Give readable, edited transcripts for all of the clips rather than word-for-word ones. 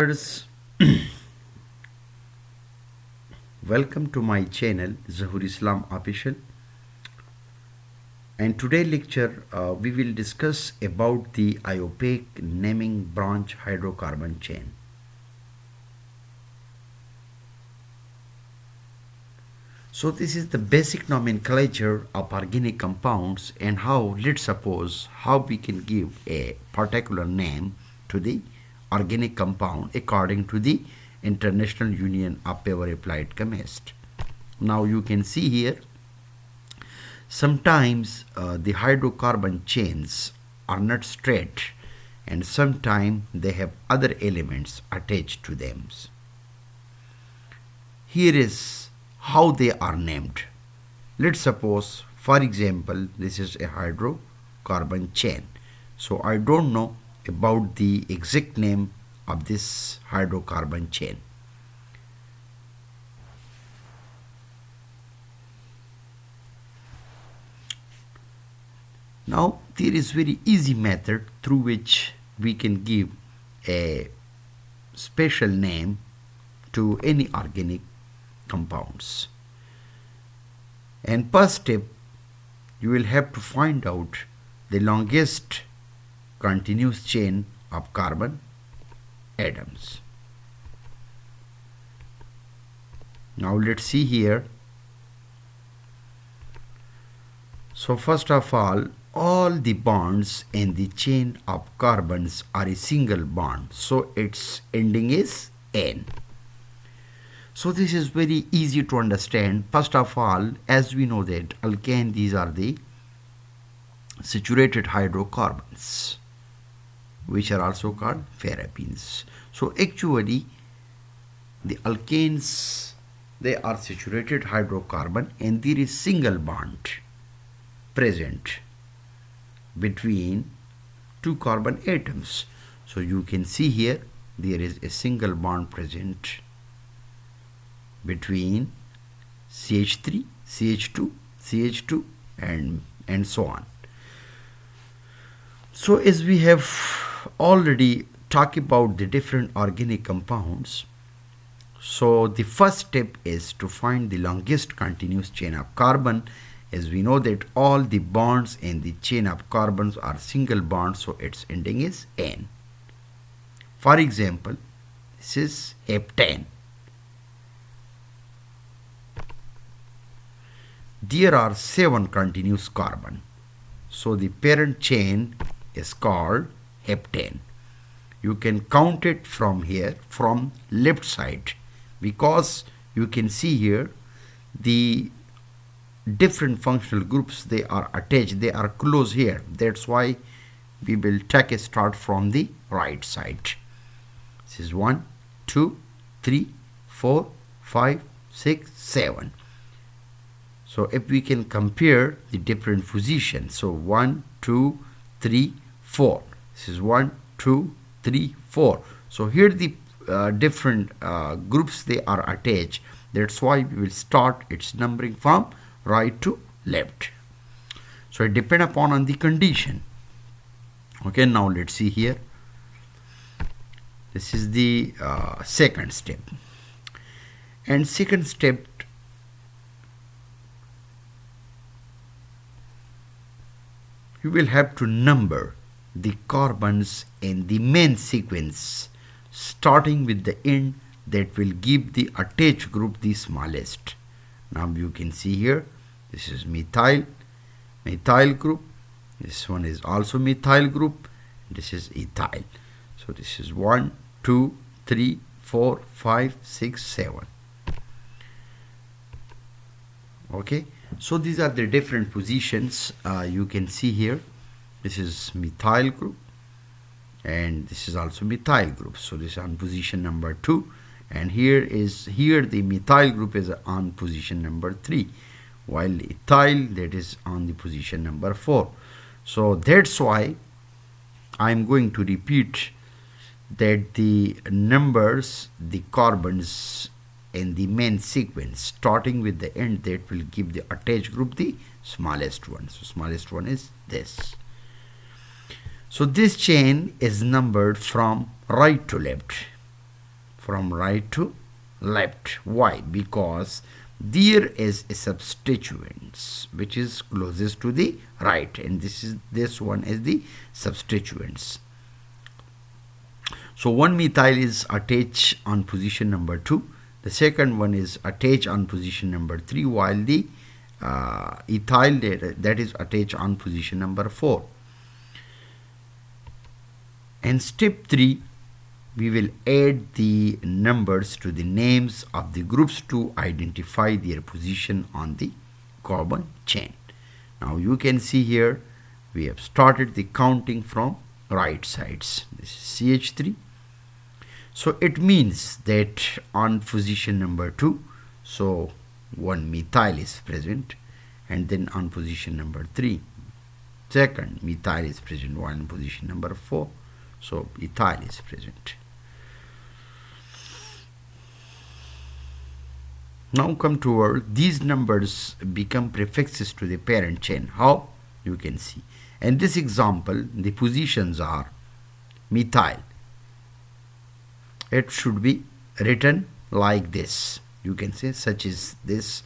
Viewers, welcome to my channel Zahur Islam Official, and today lecture we will discuss about the IUPAC naming branch hydrocarbon chain. So this is the basic nomenclature of organic compounds and how, let's suppose, how we can give a particular name to the organic compound according to the International Union of Paper Applied Chemists. Now you can see here, sometimes the hydrocarbon chains are not straight and sometimes they have other elements attached to them. Here is how they are named. Let's suppose, for example, this is a hydrocarbon chain. So I don't know about the exact name of this hydrocarbon chain. Now there is very easy method through which we can give a special name to any organic compounds. And first step, you will have to find out the longest continuous chain of carbon atoms. Now let's see here. So first of all the bonds in the chain of carbons are a single bond, so its ending is N. So this is very easy to understand. First of all, as we know that alkane, these are the saturated hydrocarbons, which are also called parabenes. So actually the alkanes, they are saturated hydrocarbon and there is single bond present between two carbon atoms. So you can see here there is a single bond present between CH3, CH2, CH2 and so on. So as we have already talked about the different organic compounds, so the first step is to find the longest continuous chain of carbon. As we know that all the bonds in the chain of carbons are single bonds, so its ending is N. For example, this is heptane. There are 7 continuous carbon, so the parent chain is called heptane. You can count it from here, from left side, because you can see here the different functional groups, they are attached, they are close here. That's why we will take a start from the right side. This is 1, 2, 3, 4, 5, 6, 7. So if we can compare the different positions, so 1, 2, 3, 4. This is 1, 2, 3, 4. So here the different groups, they are attached. That's why we will start its numbering from right to left. So it depends upon on the condition. Okay, now let's see here. This is the second step. And second step, you will have to number the carbons in the main sequence, starting with the end that will give the attached group the smallest. Now you can see here, this is methyl group, this one is also methyl group, this is ethyl. So this is 1, 2, 3, 4, 5, 6, 7. Okay, so these are the different positions. You can see here, this is methyl group and this is also methyl group. So this is on position number 2, and here the methyl group is on position number 3, while ethyl, that is on the position number 4. So that's why I'm going to repeat that the numbers, the carbons in the main sequence, starting with the end that will give the attached group the smallest one. So smallest one is this. So this chain is numbered from right to left. from right to left. Why? Because there is a substituents which is closest to the right, and this one is the substituents. So one methyl is attached on position number 2. The second one is attached on position number 3, while the ethyl that is attached on position number 4. And step 3, we will add the numbers to the names of the groups to identify their position on the carbon chain. Now you can see here we have started the counting from right sides. This is CH3. So it means that on position number 2, so one methyl is present, and then on position number 3, second methyl is present, while on position number 4, so ethyl is present. Now come toward these numbers become prefixes to the parent chain. How? You can see. In this example, the positions are methyl. It should be written like this. You can say such as this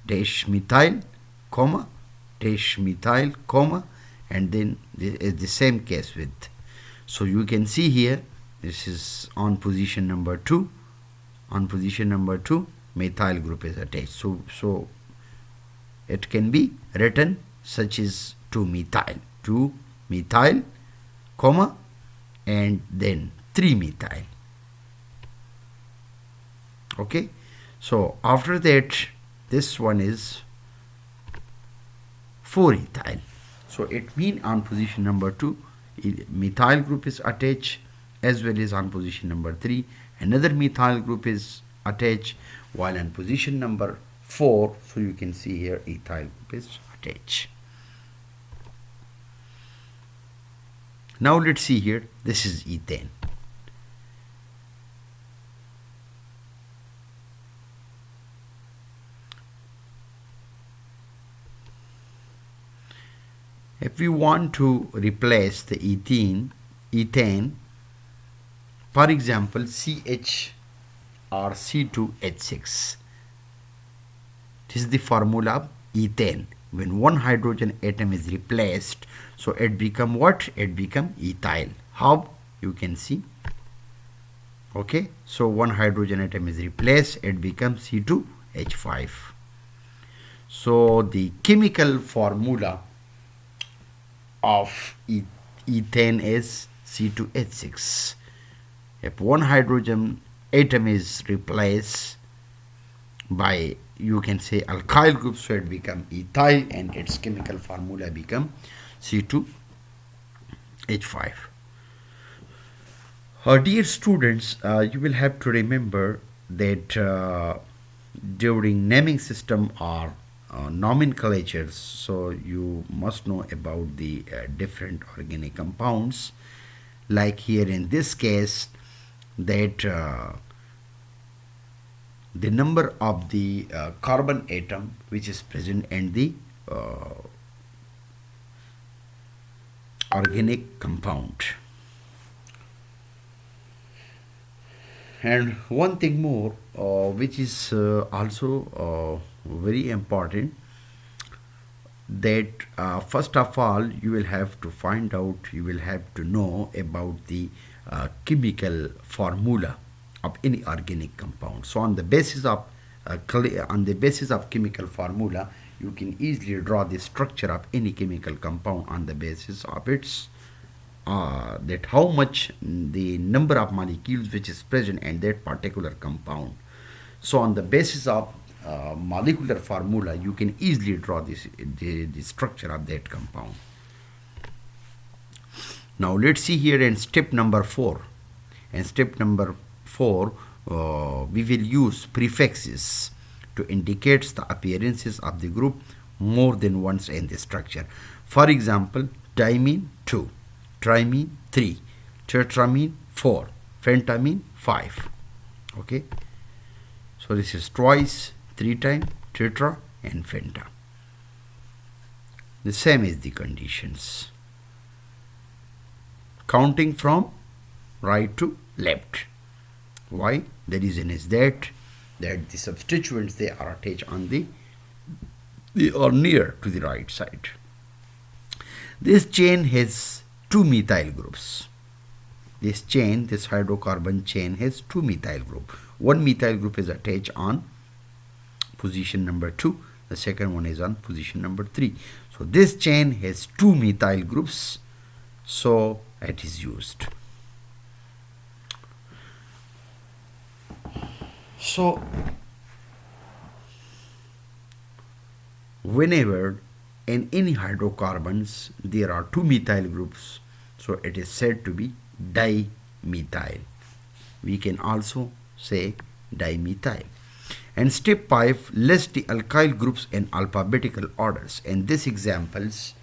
dash methyl, comma, dash methyl, comma, and then this is the same case with. So you can see here, this is on position number 2. On position number 2, methyl group is attached. So it can be written such as 2-methyl, comma, and then 3-methyl. Okay, so after that, this one is 4-ethyl. So it means on position number 2, methyl group is attached, as well as on position number 3, another methyl group is attached, while on position number 4, so you can see here ethyl group is attached. Now let's see here, this is ethane. If we want to replace the ethane, for example, CH or C2H6. This is the formula of ethane. When one hydrogen atom is replaced, so it become what? It become ethyl. How? You can see. Okay, so one hydrogen atom is replaced, it becomes C2H5. So the chemical formula of ethane is C2H6. If one hydrogen atom is replaced by, you can say, alkyl group, so it become ethyl, and its chemical formula become C2H5. Dear students, you will have to remember that during naming system or nomenclatures, so you must know about the different organic compounds. Like here in this case, that the number of the carbon atom which is present in the organic compound. And one thing more which is also very important, that first of all you will have to find out, you will have to know about the chemical formula of any organic compound. So on the basis of chemical formula, you can easily draw the structure of any chemical compound on the basis of its that how much the number of molecules which is present in that particular compound. So on the basis of molecular formula, you can easily draw the structure of that compound. Now let's see here in step number 4. In step number 4, we will use prefixes to indicate the appearances of the group more than once in the structure. For example, diamine 2, trimine 3, tetramine 4, pentamine 5. Okay, so this is twice, 3 times, tetra and penta. The same is the conditions. Counting from right to left. Why? The reason is that the substituents, they are attached on they are near to the right side. This chain has two methyl groups. This hydrocarbon chain has two methyl groups. One methyl group is attached on position number 2. The second one is on position number 3. So this chain has two methyl groups. So it is used. So whenever in any hydrocarbons there are two methyl groups, so it is said to be dimethyl. We can also say dimethyl. And step 5, list the alkyl groups in alphabetical orders. In this examples,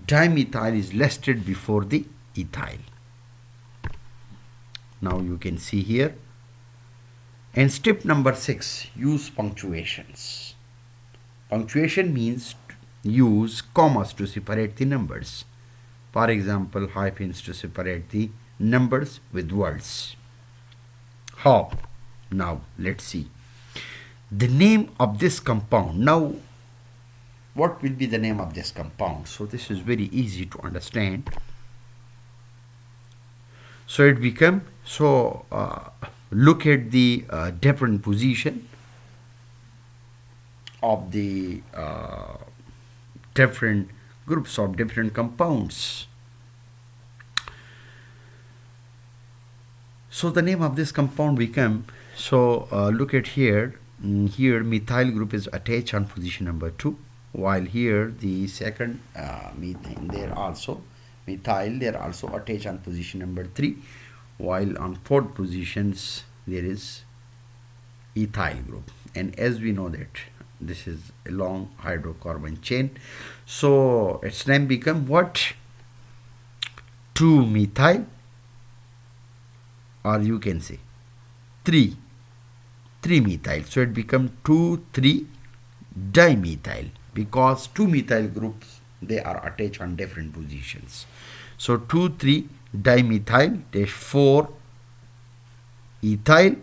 dimethyl is listed before the ethyl. Now you can see here. And step number 6, use punctuations. Punctuation means use commas to separate the numbers. For example, hyphens to separate the numbers with words. How? Now let's see. The name of this compound. Now, what will be the name of this compound? So this is very easy to understand. So it become, look at the different position of the different groups of different compounds. So the name of this compound become, look at here. Here methyl group is attached on position number 2, while here the second methane, they're also attached on position number 3, while on fourth positions there is ethyl group. And as we know that this is a long hydrocarbon chain, so its name become what? 2-methyl, or you can say 3-methyl. So it become 2,3-dimethyl, because 2 methyl groups, they are attached on different positions. So 2,3-dimethyl dash 4-ethyl,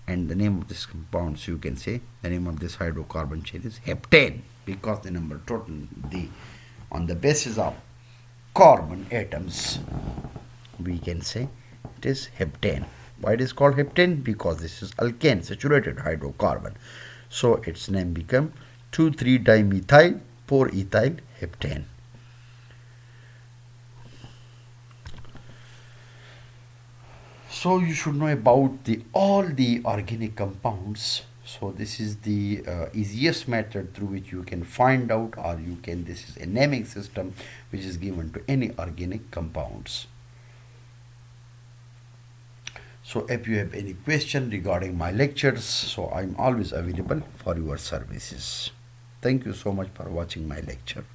and the name of this compound, so you can say the name of this hydrocarbon chain is heptane, because the number total, on the basis of carbon atoms, we can say it is heptane. Why it is called heptane? Because this is alkane, saturated hydrocarbon. So its name become 2,3-dimethyl 4-ethyl heptane. So you should know about all the organic compounds. So this is the easiest method through which you can find out, or this is a naming system which is given to any organic compounds. So if you have any question regarding my lectures, so I'm always available for your services. Thank you so much for watching my lecture.